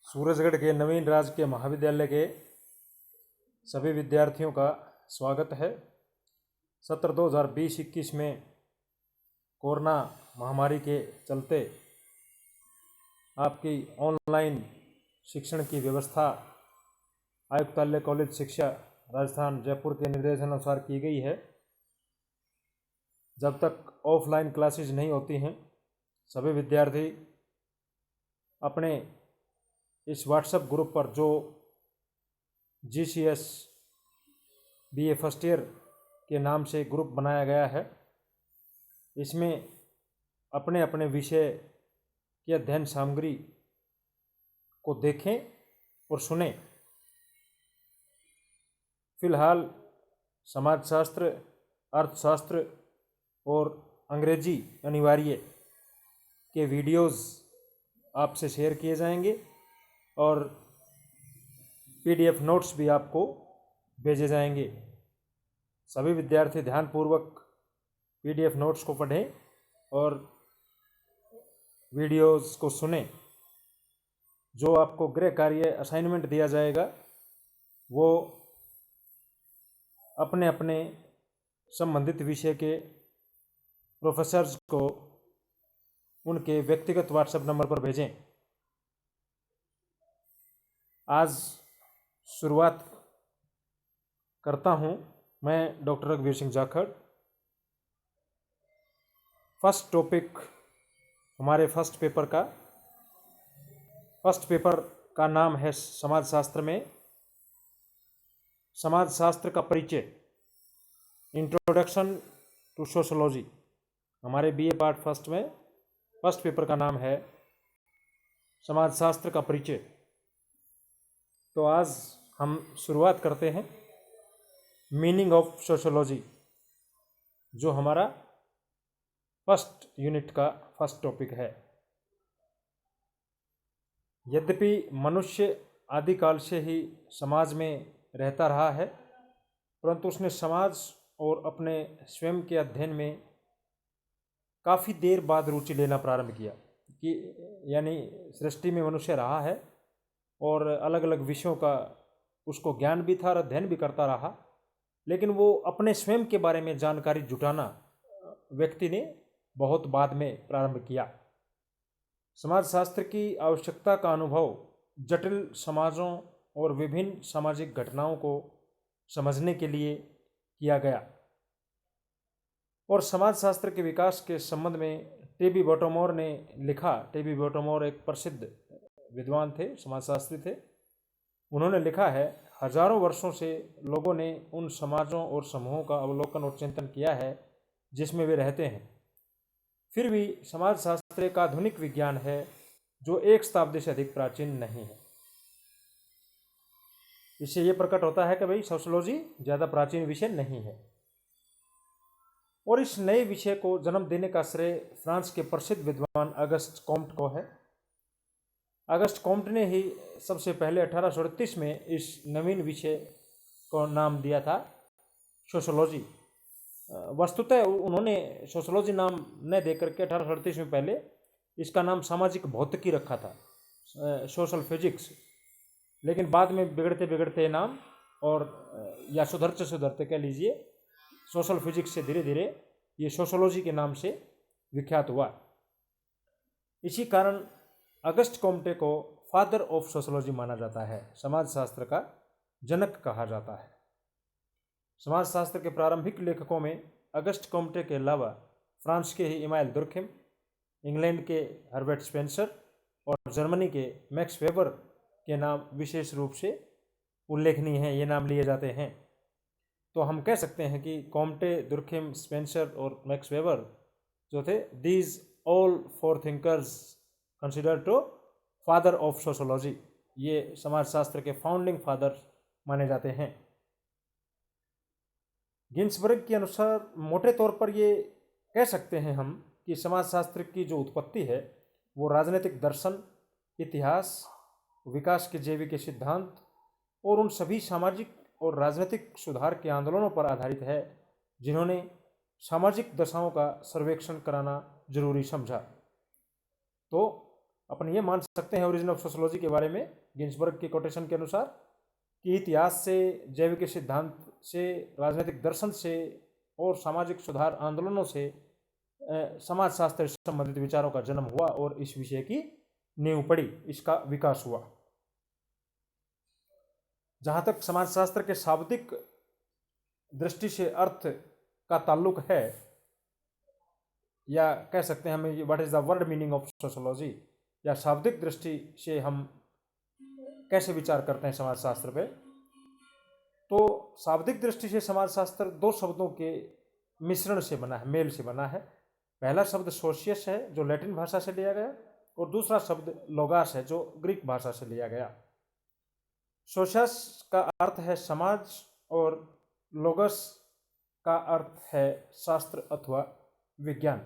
सूरजगढ़ के नवीन राजकीय महाविद्यालय के सभी विद्यार्थियों का स्वागत है। सत्र 2020-21 में कोरोना महामारी के चलते आपकी ऑनलाइन शिक्षण की व्यवस्था आयुक्तालय कॉलेज शिक्षा राजस्थान जयपुर के निर्देशानुसार की गई है। जब तक ऑफलाइन क्लासेज नहीं होती हैं, सभी विद्यार्थी अपने इस व्हाट्सएप ग्रुप पर जो GCS BA फर्स्ट ईयर के नाम से ग्रुप बनाया गया है, इसमें अपने अपने विषय की अध्ययन सामग्री को देखें और सुनें। फिलहाल समाजशास्त्र, अर्थशास्त्र और अंग्रेजी अनिवार्य के वीडियोज़ आपसे शेयर किए जाएंगे और PDF नोट्स भी आपको भेजे जाएंगे। सभी विद्यार्थी ध्यानपूर्वक PDF नोट्स को पढ़ें और वीडियोज़ को सुनें। जो आपको गृह कार्य असाइनमेंट दिया जाएगा वो अपने अपने संबंधित विषय के प्रोफेसर्स को उनके व्यक्तिगत व्हाट्सएप नंबर पर भेजें। आज शुरुआत करता हूं मैं डॉक्टर रघुवीर सिंह जाखड़। फर्स्ट टॉपिक हमारे फर्स्ट पेपर का नाम है समाजशास्त्र में समाजशास्त्र का परिचय, इंट्रोडक्शन टू सोशोलॉजी। हमारे BA पार्ट फर्स्ट में फर्स्ट पेपर का नाम है समाजशास्त्र का परिचय। तो आज हम शुरुआत करते हैं मीनिंग ऑफ सोशोलॉजी, जो हमारा फर्स्ट यूनिट का फर्स्ट टॉपिक है। यद्यपि मनुष्य आदिकाल से ही समाज में रहता रहा है, परंतु उसने समाज और अपने स्वयं के अध्ययन में काफ़ी देर बाद रुचि लेना प्रारंभ किया। कि यानी सृष्टि में मनुष्य रहा है और अलग अलग विषयों का उसको ज्ञान भी था और अध्ययन भी करता रहा, लेकिन वो अपने स्वयं के बारे में जानकारी जुटाना व्यक्ति ने बहुत बाद में प्रारंभ किया। समाजशास्त्र की आवश्यकता का अनुभव जटिल समाजों और विभिन्न सामाजिक घटनाओं को समझने के लिए किया गया और समाजशास्त्र के विकास के संबंध में टेबी बॉटोमोर ने लिखा। टेबी बॉटोमोर एक प्रसिद्ध विद्वान थे, समाजशास्त्री थे। उन्होंने लिखा है, हजारों वर्षों से लोगों ने उन समाजों और समूहों का अवलोकन और चिंतन किया है जिसमें वे रहते हैं। फिर भी समाजशास्त्र एक आधुनिक विज्ञान है जो एक शताब्दी से अधिक प्राचीन नहीं है। इससे ये प्रकट होता है कि भाई सोशियोलॉजी ज़्यादा प्राचीन विषय नहीं है। और इस नए विषय को जन्म देने का श्रेय फ्रांस के प्रसिद्ध विद्वान अगस्त कॉम्ट को है। अगस्त कॉम्ट ने ही सबसे पहले 1838 में इस नवीन विषय को नाम दिया था सोशियोलॉजी। वस्तुतः उन्होंने सोशियोलॉजी नाम न देकर के 1838 में पहले इसका नाम सामाजिक भौतिकी रखा था, सोशल फिजिक्स। लेकिन बाद में बिगड़ते बिगड़ते नाम और या सुधरते कह लीजिए सोशल फिजिक्स से धीरे धीरे ये सोशियोलॉजी के नाम से विख्यात हुआ। इसी कारण अगस्त कॉम्टे को फादर ऑफ सोशियोलॉजी माना जाता है, समाजशास्त्र का जनक कहा जाता है। समाजशास्त्र के प्रारंभिक लेखकों में अगस्त कॉम्टे के अलावा फ्रांस के ही इमानुएल दुर्खिम, इंग्लैंड के हर्बर्ट स्पेंसर और जर्मनी के मैक्स वेबर के नाम विशेष रूप से उल्लेखनीय हैं। ये नाम लिए जाते हैं। तो हम कह सकते हैं कि कॉम्टे, दुर्खिम, स्पेंसर और मैक्स वेबर जो थे, these all four thinkers consider to father of sociology, ये समाजशास्त्र के फाउंडिंग फादर माने जाते हैं। गिन्सबर्ग के अनुसार मोटे तौर पर ये कह सकते हैं हम कि समाजशास्त्र की जो उत्पत्ति है वो राजनीतिक दर्शन, इतिहास, विकास के जैविक सिद्धांत और उन सभी सामाजिक और राजनीतिक सुधार के आंदोलनों पर आधारित है जिन्होंने सामाजिक दशाओं का सर्वेक्षण कराना जरूरी समझा। तो अपन ये मान सकते हैं ओरिजिन ऑफ सोशोलॉजी के बारे में गिन्सबर्ग के कोटेशन के अनुसार कि इतिहास से, जैविक सिद्धांत से, राजनीतिक दर्शन से और सामाजिक सुधार आंदोलनों से समाजशास्त्र से संबंधित विचारों का जन्म हुआ और इस विषय की नींव पड़ी, इसका विकास हुआ। जहाँ तक समाजशास्त्र के शाब्दिक दृष्टि से अर्थ का ताल्लुक है, या कह सकते हैं हम what is the word meaning of sociology, या शाब्दिक दृष्टि से हम कैसे विचार करते हैं समाजशास्त्र पे, तो शाब्दिक दृष्टि से समाजशास्त्र दो शब्दों के मिश्रण से बना है, मेल से बना है। पहला शब्द सोशियस है जो लैटिन भाषा से लिया गया, और दूसरा शब्द लोगास है जो ग्रीक भाषा से लिया गया। सोशियस का अर्थ है समाज और लोगस का अर्थ है शास्त्र अथवा विज्ञान।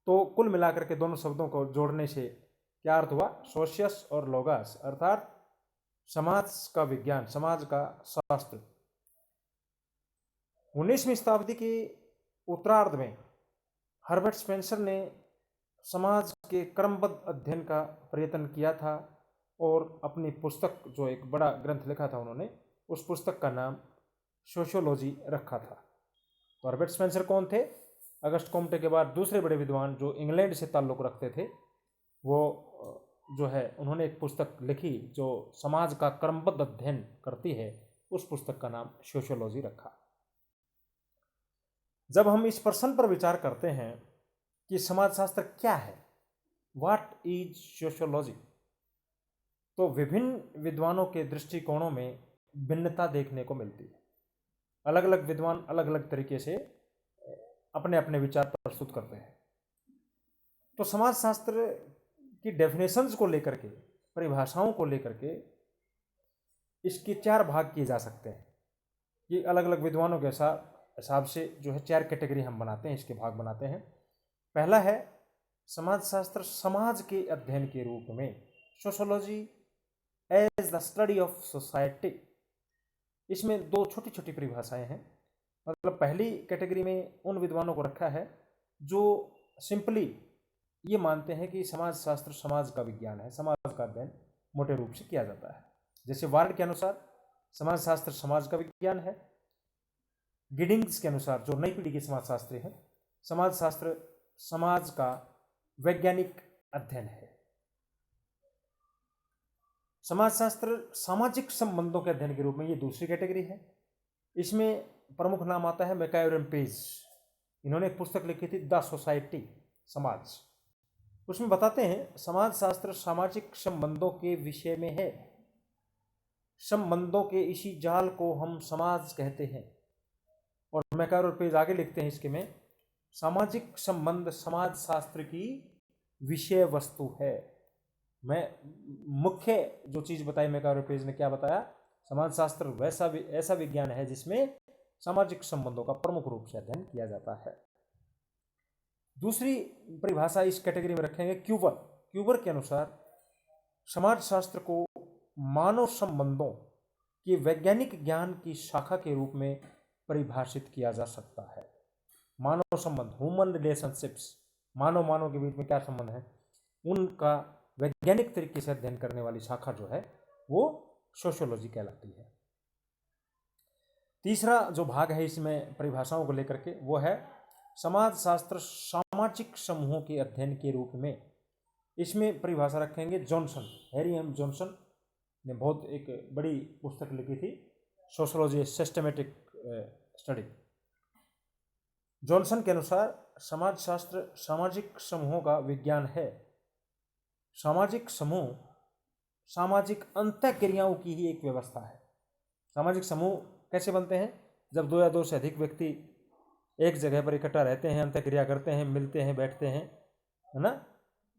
तो कुल मिलाकर के दोनों शब्दों को जोड़ने से क्या अर्थ हुआ? सोशियस और लोगास, अर्थात समाज का विज्ञान, समाज का शास्त्र। 19वीं शताब्दी की उत्तरार्ध में हर्बर्ट स्पेंसर ने समाज के क्रमबद्ध अध्ययन का प्रयत्न किया था और अपनी पुस्तक, जो एक बड़ा ग्रंथ लिखा था उन्होंने, उस पुस्तक का नाम सोशियोलॉजी रखा था। तो हर्बर्ट स्पेंसर कौन थे? अगस्त कॉम्टे के बाद दूसरे बड़े विद्वान जो इंग्लैंड से ताल्लुक़ रखते थे, वो जो है उन्होंने एक पुस्तक लिखी जो समाज का क्रमबद्ध अध्ययन करती है, उस पुस्तक का नाम सोशियोलॉजी रखा। जब हम इस प्रश्न पर विचार करते हैं कि समाजशास्त्र क्या है, व्हाट इज सोशियोलॉजी, तो विभिन्न विद्वानों के दृष्टिकोणों में भिन्नता देखने को मिलती है। अलग अलग विद्वान अलग अलग तरीके से अपने अपने विचार प्रस्तुत करते हैं। तो समाजशास्त्र की डेफिनेशंस को लेकर के, परिभाषाओं को लेकर के इसके 4 भाग किए जा सकते हैं। ये अलग अलग विद्वानों के हिसाब से जो है 4 कैटेगरी हम बनाते हैं, इसके भाग बनाते हैं। पहला है समाजशास्त्र समाज के अध्ययन के रूप में, sociology as the study of society. इसमें 2 छोटी छोटी परिभाषाएं हैं। मतलब पहली कैटेगरी में उन विद्वानों को रखा है जो सिंपली ये मानते हैं कि समाजशास्त्र समाज का विज्ञान है, समाज का अध्ययन मोटे रूप से किया जाता है। जैसे वार्ड के अनुसार समाजशास्त्र समाज का विज्ञान है, गिडिंग्स के अनुसार जो नई पीढ़ी के समाजशास्त्री हैं, समाजशास्त्र समाज का वैज्ञानिक अध्ययन है। समाजशास्त्र सामाजिक संबंधों के अध्ययन के रूप में ये दूसरी कैटेगरी है। इसमें प्रमुख नाम आता है मैकायो रेम्पेज। इन्होंने एक पुस्तक लिखी थी द सोसाइटी, समाज। उसमें बताते हैं समाजशास्त्र सामाजिक संबंधों के विषय में है। संबंधों के इसी जाल को हम समाज कहते हैं। और मैकायो रेम्पेज आगे लिखते हैं इसके में, सामाजिक संबंध समाजशास्त्र की विषय वस्तु है। मैं मुख्य जो चीज़ बताई मैकायो रेम्पेज ने, क्या बताया? समाजशास्त्र ऐसा विज्ञान है जिसमें सामाजिक संबंधों का प्रमुख रूप से अध्ययन किया जाता है। दूसरी परिभाषा इस कैटेगरी में रखेंगे क्यूबर। क्यूबर के अनुसार समाजशास्त्र को मानव संबंधों के वैज्ञानिक ज्ञान की शाखा के रूप में परिभाषित किया जा सकता है। मानव संबंध, ह्यूमन रिलेशनशिप्स, मानव के बीच में क्या संबंध है, उनका वैज्ञानिक तरीके से अध्ययन करने वाली शाखा जो है वो सोशियोलॉजी कहलाती है। तीसरा जो भाग है इसमें परिभाषाओं को लेकर के, वो है समाजशास्त्र सामाजिक समूहों के अध्ययन के रूप में। इसमें परिभाषा रखेंगे जॉनसन, हैरी एम जॉनसन ने बहुत एक बड़ी पुस्तक लिखी थी, सोशियोलॉजी सिस्टमेटिक स्टडी। जॉनसन के अनुसार समाजशास्त्र सामाजिक समूहों का विज्ञान है। सामाजिक समूह सामाजिक अंतःक्रियाओं की ही एक व्यवस्था है। सामाजिक समूह कैसे बनते हैं? जब 2 या 2 से अधिक व्यक्ति एक जगह पर इकट्ठा रहते हैं, अंतःक्रिया करते हैं, मिलते हैं, बैठते हैं, है ना?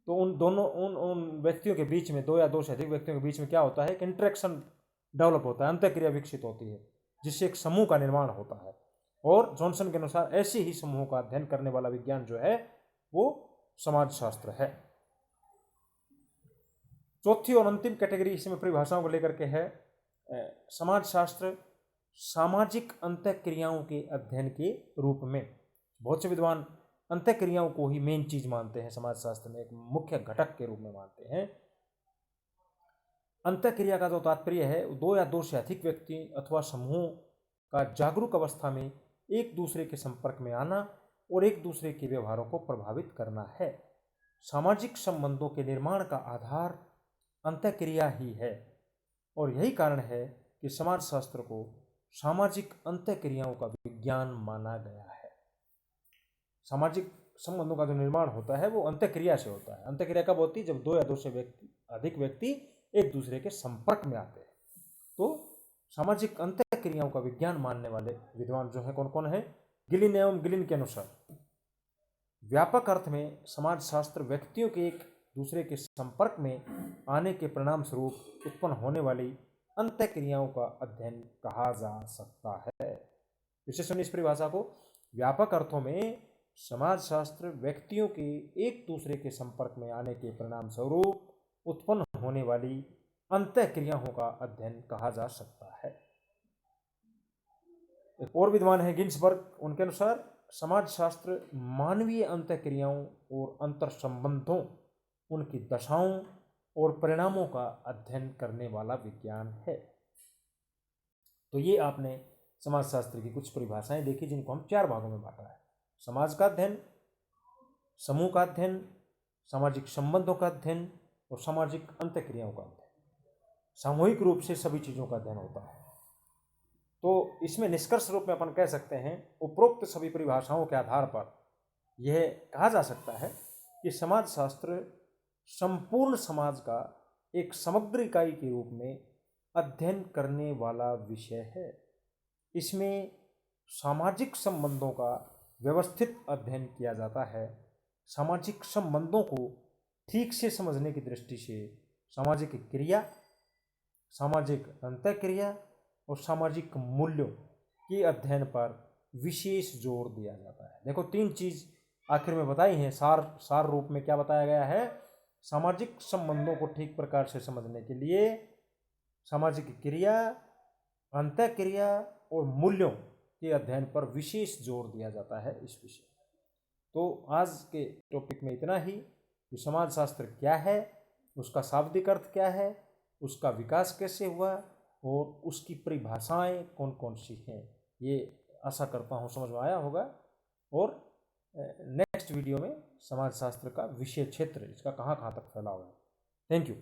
तो उन व्यक्तियों के बीच में, 2 या 2 से अधिक व्यक्तियों के बीच में क्या होता है? एक इंटरेक्शन डेवलप होता है, अंतःक्रिया विकसित होती है, जिससे एक समूह का निर्माण होता है। और जॉनसन के अनुसार ऐसे ही समूहों का अध्ययन करने वाला विज्ञान जो है वो समाजशास्त्र है। चौथी और अंतिम कैटेगरी इसमें परिभाषाओं को लेकर के है समाजशास्त्र सामाजिक अंतःक्रियाओं के अध्ययन के रूप में। बहुत से विद्वान अंतःक्रियाओं को ही मेन चीज मानते हैं, समाजशास्त्र में एक मुख्य घटक के रूप में मानते हैं। अंतःक्रिया का जो तात्पर्य है, दो या दो से अधिक व्यक्ति अथवा समूहों का जागरूक अवस्था में एक दूसरे के संपर्क में आना और एक दूसरे के व्यवहारों को प्रभावित करना है। सामाजिक संबंधों के निर्माण का आधार अंतःक्रिया ही है और यही कारण है कि समाजशास्त्र को सामाजिक अंतःक्रियाओं का विज्ञान माना गया है। सामाजिक संबंधों का जो निर्माण होता है वो अंतःक्रिया से होता है। अंतःक्रिया कब होती है? जब दो या दो से अधिक व्यक्ति एक दूसरे के संपर्क में आते हैं। तो सामाजिक अंतःक्रियाओं का विज्ञान मानने वाले विद्वान जो है कौन कौन है? गिलिन एवं गिलिन के अनुसार व्यापक अर्थ में समाजशास्त्र व्यक्तियों के एक दूसरे के संपर्क में आने के परिणाम स्वरूप उत्पन्न होने वाली अंतःक्रियाओं का अध्ययन कहा जा सकता है। विशेषण इस परिभाषा को, व्यापक अर्थों में समाजशास्त्र व्यक्तियों के एक दूसरे के संपर्क में आने के परिणाम स्वरूप उत्पन्न होने वाली अंतःक्रियाओं का अध्ययन कहा जा सकता है। एक और विद्वान है गिन्सबर्ग, उनके अनुसार समाजशास्त्र मानवीय अंतःक्रियाओं और अंतर संबंधों, उनकी दशाओं और परिणामों का अध्ययन करने वाला विज्ञान है। तो ये आपने समाजशास्त्र की कुछ परिभाषाएं देखी जिनको हम 4 भागों में बांटा है: समाज का अध्ययन, समूह का अध्ययन, सामाजिक संबंधों का अध्ययन और सामाजिक अंतःक्रियाओं का अध्ययन। सामूहिक रूप से सभी चीज़ों का अध्ययन होता है। तो इसमें निष्कर्ष रूप में अपन कह सकते हैं, उपरोक्त सभी परिभाषाओं के आधार पर यह कहा जा सकता है कि समाजशास्त्र संपूर्ण समाज का एक समग्र इकाई के रूप में अध्ययन करने वाला विषय है। इसमें सामाजिक संबंधों का व्यवस्थित अध्ययन किया जाता है। सामाजिक संबंधों को ठीक से समझने की दृष्टि से सामाजिक क्रिया, सामाजिक अंतःक्रिया और सामाजिक मूल्यों के अध्ययन पर विशेष जोर दिया जाता है। देखो 3 चीज आखिर में बताई हैं, सार रूप में क्या बताया गया है? सामाजिक संबंधों को ठीक प्रकार से समझने के लिए सामाजिक क्रिया, अंतःक्रिया और मूल्यों के अध्ययन पर विशेष जोर दिया जाता है इस विषय। तो आज के टॉपिक में इतना ही कि समाजशास्त्र क्या है, उसका शाब्दिक अर्थ क्या है, उसका विकास कैसे हुआ और उसकी परिभाषाएं कौन कौन सी हैं। ये आशा करता हूँ समझ में आया होगा। और नेक्स्ट वीडियो में समाजशास्त्र का विषय क्षेत्र, इसका कहाँ कहाँ तक फैला हुआ है। Thank you.